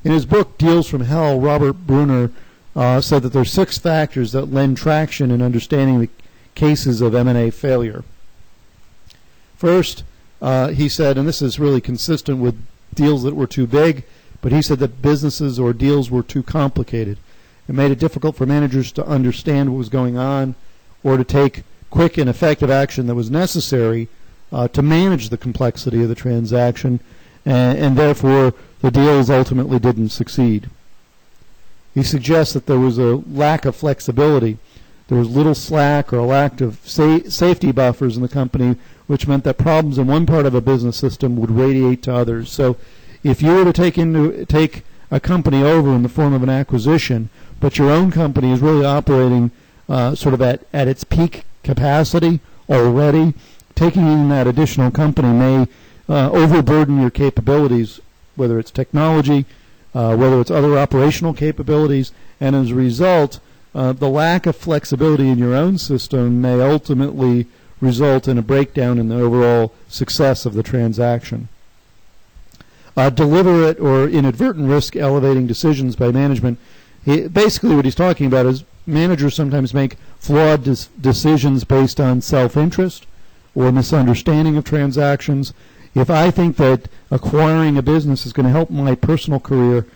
In his book, Deals from Hell, Robert Brunner said that there are 6 factors that lend traction in understanding the cases of M&A failure. First, he said, and this is really consistent with deals that were too big, but he said that businesses or deals were too complicated. It made it difficult for managers to understand what was going on or to take quick and effective action that was necessary to manage the complexity of the transaction, and therefore the deals ultimately didn't succeed. He suggests that there was a lack of flexibility. There was little slack or a lack of safety buffers in the company, which meant that problems in one part of a business system would radiate to others. So if you were to take a company over in the form of an acquisition, but your own company is really operating sort of at its peak capacity already, taking in that additional company may overburden your capabilities, whether it's technology, whether it's other operational capabilities, and as a result, the lack of flexibility in your own system may ultimately result in a breakdown in the overall success of the transaction. Deliberate or inadvertent risk elevating decisions by management. Basically what he's talking about is managers sometimes make flawed decisions based on self-interest or misunderstanding of transactions. If I think that acquiring a business is going to help my personal career,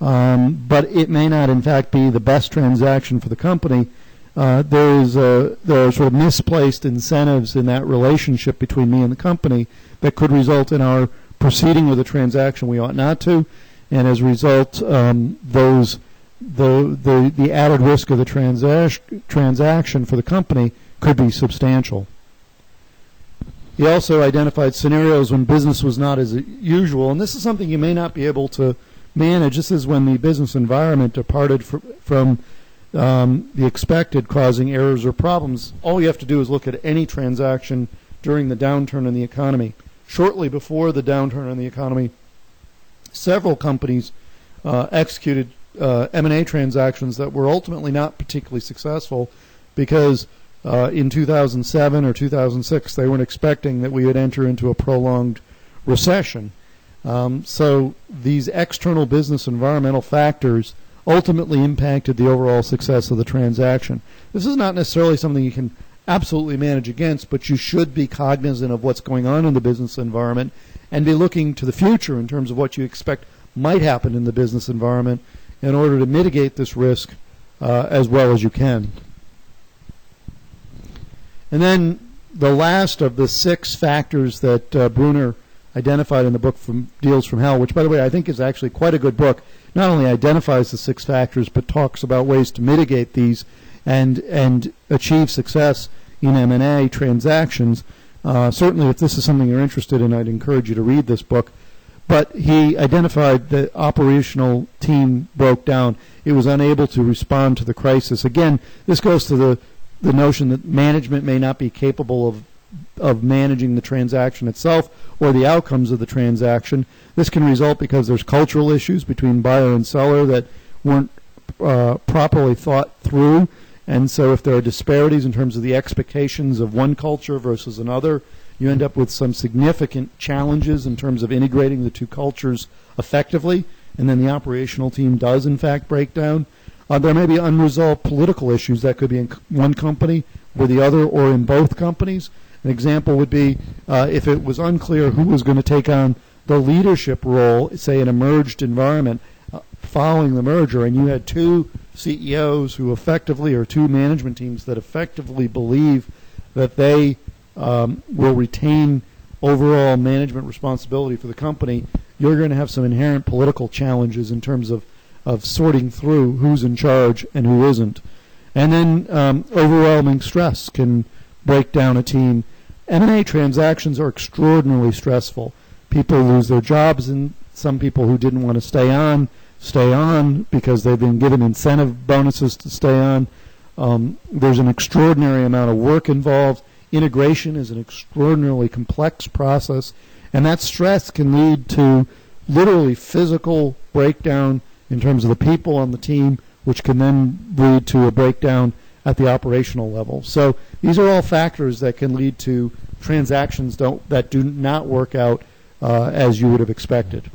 but it may not in fact be the best transaction for the company, there are sort of misplaced incentives in that relationship between me and the company that could result in our proceeding with a transaction we ought not to, and as a result, the added risk of the transaction for the company could be substantial. He also identified scenarios when business was not as usual, and this is something you may not be able to manage. This is when the business environment departed from the expected, causing errors or problems. All you have to do is look at any transaction during the downturn in the economy. Shortly before the downturn in the economy, several companies executed M&A transactions that were ultimately not particularly successful because in 2007 or 2006 they weren't expecting that we would enter into a prolonged recession. So these external business environmental factors ultimately impacted the overall success of the transaction. This is not necessarily something you can absolutely manage against, but you should be cognizant of what's going on in the business environment and be looking to the future in terms of what you expect might happen in the business environment in order to mitigate this risk as well as you can. And then the last of the 6 factors that Brunner identified in the book from Deals from Hell, which, by the way, I think is actually quite a good book, not only identifies the 6 factors but talks about ways to mitigate these and achieve success in M&A transactions. Certainly, if this is something you're interested in, I'd encourage you to read this book. But he identified the operational team broke down. It was unable to respond to the crisis. Again, this goes to the notion that management may not be capable of managing the transaction itself or the outcomes of the transaction. This can result because there's cultural issues between buyer and seller that weren't properly thought through. And so if there are disparities in terms of the expectations of one culture versus another, you end up with some significant challenges in terms of integrating the two cultures effectively, and then the operational team does in fact break down. There may be unresolved political issues that could be in one company or the other or in both companies. An example would be if it was unclear who was going to take on the leadership role, say in a merged environment following the merger, and you had 2 CEOs who effectively, or 2 management teams that effectively believe that they will retain overall management responsibility for the company, you're going to have some inherent political challenges in terms of sorting through who's in charge and who isn't. And then overwhelming stress can break down a team. M&A transactions are extraordinarily stressful. People lose their jobs, and some people who didn't want to stay on because they've been given incentive bonuses to stay on. There's an extraordinary amount of work involved. Integration is an extraordinarily complex process, and that stress can lead to literally physical breakdown in terms of the people on the team, which can then lead to a breakdown at the operational level. So these are all factors that can lead to transactions that do not work out as you would have expected.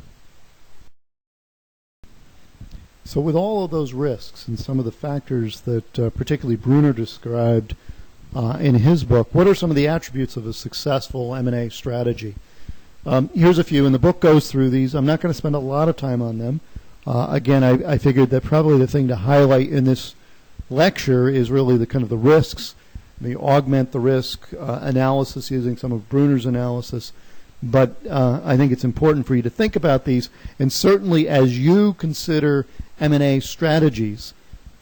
So with all of those risks and some of the factors that particularly Bruner described in his book, what are some of the attributes of a successful M&A strategy? Here's a few, and the book goes through these. I'm not going to spend a lot of time on them. Again, I figured that probably the thing to highlight in this lecture is really the kind of the risks. We augment the risk analysis using some of Bruner's analysis. But I think it's important for you to think about these, and certainly as you consider M&A strategies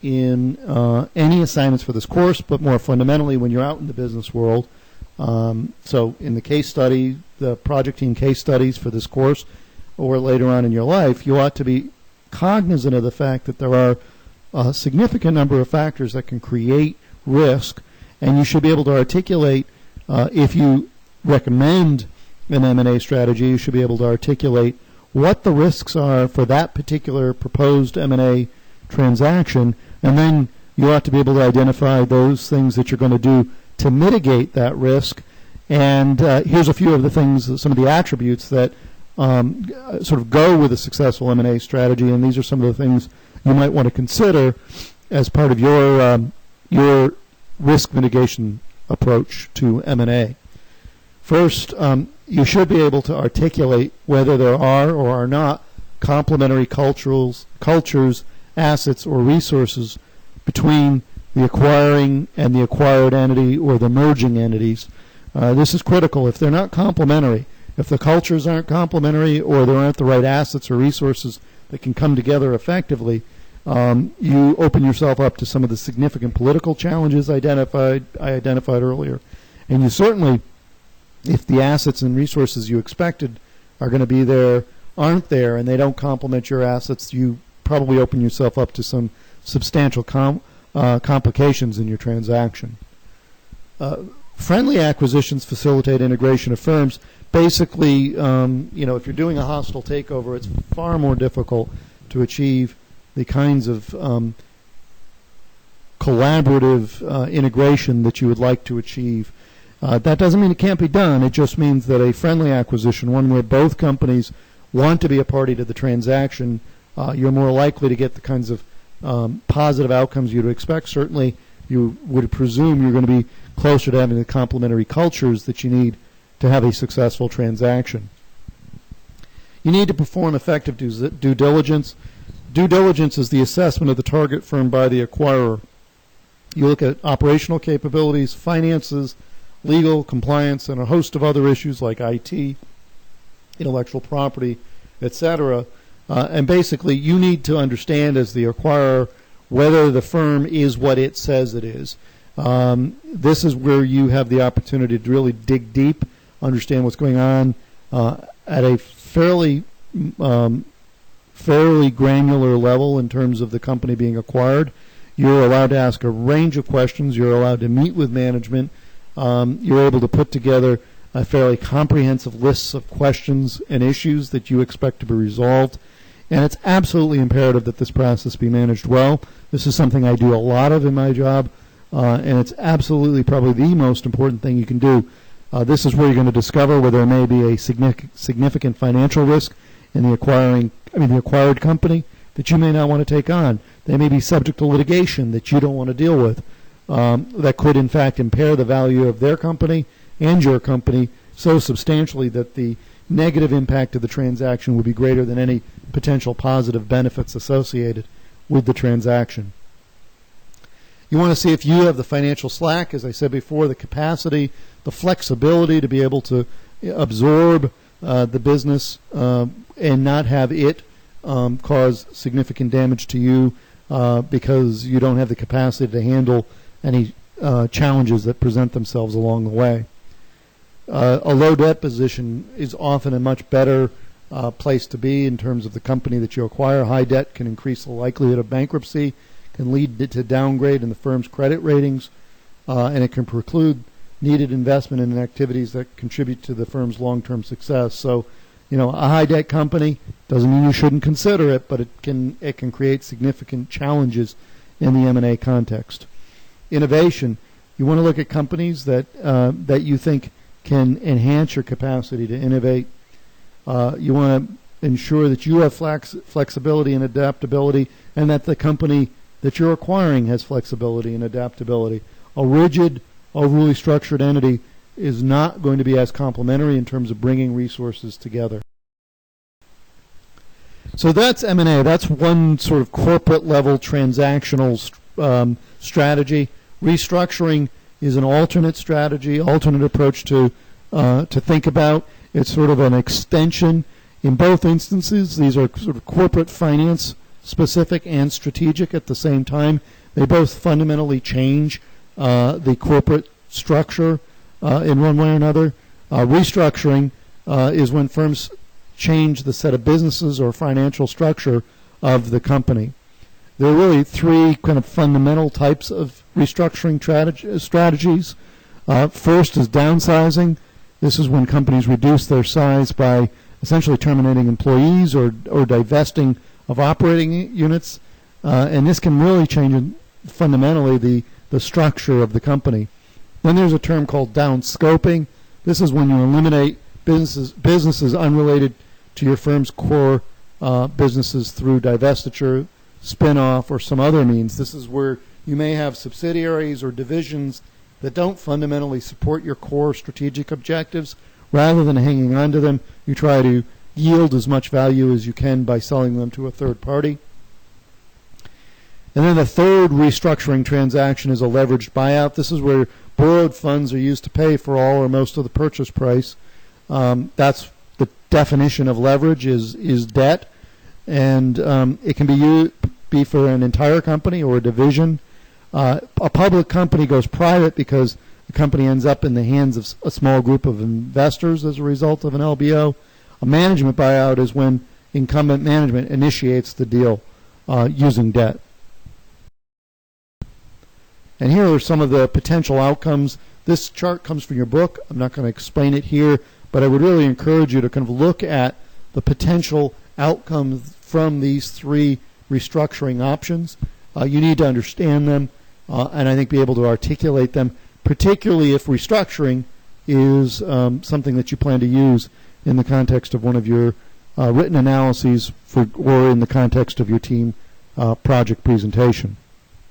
in any assignments for this course, but more fundamentally when you're out in the business world. So in the case study, the project team case studies for this course, or later on in your life, you ought to be cognizant of the fact that there are a significant number of factors that can create risk, and you should be able to articulate, if you recommend an M&A strategy, you should be able to articulate what the risks are for that particular proposed M&A transaction, and then you ought to be able to identify those things that you're going to do to mitigate that risk. And here's a few of the things, some of the attributes that sort of go with a successful M&A strategy, and these are some of the things you might want to consider as part of your risk mitigation approach to M&A. First, you should be able to articulate whether there are or are not complementary cultures, assets, or resources between the acquiring and the acquired entity or the merging entities. This is critical. If they're not complementary, if the cultures aren't complementary or there aren't the right assets or resources that can come together effectively, you open yourself up to some of the significant political challenges I identified earlier. And you certainly, if the assets and resources you expected are going to be there aren't there and they don't complement your assets, you probably open yourself up to some substantial complications in your transaction. Friendly acquisitions facilitate integration of firms. Basically, if you're doing a hostile takeover, it's far more difficult to achieve the kinds of collaborative integration that you would like to achieve. That doesn't mean it can't be done. It just means that a friendly acquisition, one where both companies want to be a party to the transaction, you're more likely to get the kinds of positive outcomes you'd expect. Certainly, you would presume you're going to be closer to having the complementary cultures that you need to have a successful transaction. You need to perform effective due diligence. Due diligence is the assessment of the target firm by the acquirer. You look at operational capabilities, finances, legal, compliance, and a host of other issues like IT, intellectual property, etc. And basically, you need to understand as the acquirer whether the firm is what it says it is. This is where you have the opportunity to really dig deep, understand what's going on at a fairly granular level in terms of the company being acquired. You're allowed to ask a range of questions. You're allowed to meet with management. You're able to put together a fairly comprehensive list of questions and issues that you expect to be resolved. And it's absolutely imperative that this process be managed well. This is something I do a lot of in my job, and it's absolutely probably the most important thing you can do. This is where you're going to discover whether there may be a significant financial risk in the acquired company that you may not want to take on. They may be subject to litigation that you don't want to deal with. That could, in fact, impair the value of their company and your company so substantially that the negative impact of the transaction would be greater than any potential positive benefits associated with the transaction. You want to see if you have the financial slack, as I said before, the capacity, the flexibility to be able to absorb the business and not have it cause significant damage to you because you don't have the capacity to handle any challenges that present themselves along the way. A low debt position is often a much better place to be in terms of the company that you acquire. High debt can increase the likelihood of bankruptcy, can lead to downgrade in the firm's credit ratings, and it can preclude needed investment in activities that contribute to the firm's long-term success. So, a high debt company doesn't mean you shouldn't consider it, but it can create significant challenges in the M&A context. Innovation. You want to look at companies that you think can enhance your capacity to innovate. You want ensure that you have flexibility and adaptability, and that the company that you're acquiring has flexibility and adaptability. A rigid, overly structured entity is not going to be as complementary in terms of bringing resources together. So that's M&A. That's one sort of corporate level transactional strategy. Restructuring is an alternate strategy, alternate approach to think about. It's sort of an extension. In both instances, these are sort of corporate finance specific and strategic at the same time. They both fundamentally change the corporate structure in one way or another. Restructuring is when firms change the set of businesses or financial structure of the company. There are really three kind of fundamental types of restructuring strategies. First is downsizing. This is when companies reduce their size by essentially terminating employees or divesting of operating units. And this can really change fundamentally the structure of the company. Then there's a term called downscoping. This is when you eliminate businesses unrelated to your firm's core businesses through divestiture, spin-off, or some other means. This is where you may have subsidiaries or divisions that don't fundamentally support your core strategic objectives. Rather than hanging on to them, you try to yield as much value as you can by selling them to a third party. And then the third restructuring transaction is a leveraged buyout. This is where borrowed funds are used to pay for all or most of the purchase price. That's the definition of leverage is debt, and it can be for an entire company or a division. A public company goes private because the company ends up in the hands of a small group of investors as a result of an LBO. A management buyout is when incumbent management initiates the deal using debt. And here are some of the potential outcomes. This chart comes from your book. I'm not going to explain it here, but I would really encourage you to kind of look at the potential outcomes from these three restructuring options. You need to understand them and I think be able to articulate them, particularly if restructuring is something that you plan to use in the context of one of your written analyses or in the context of your team project presentation.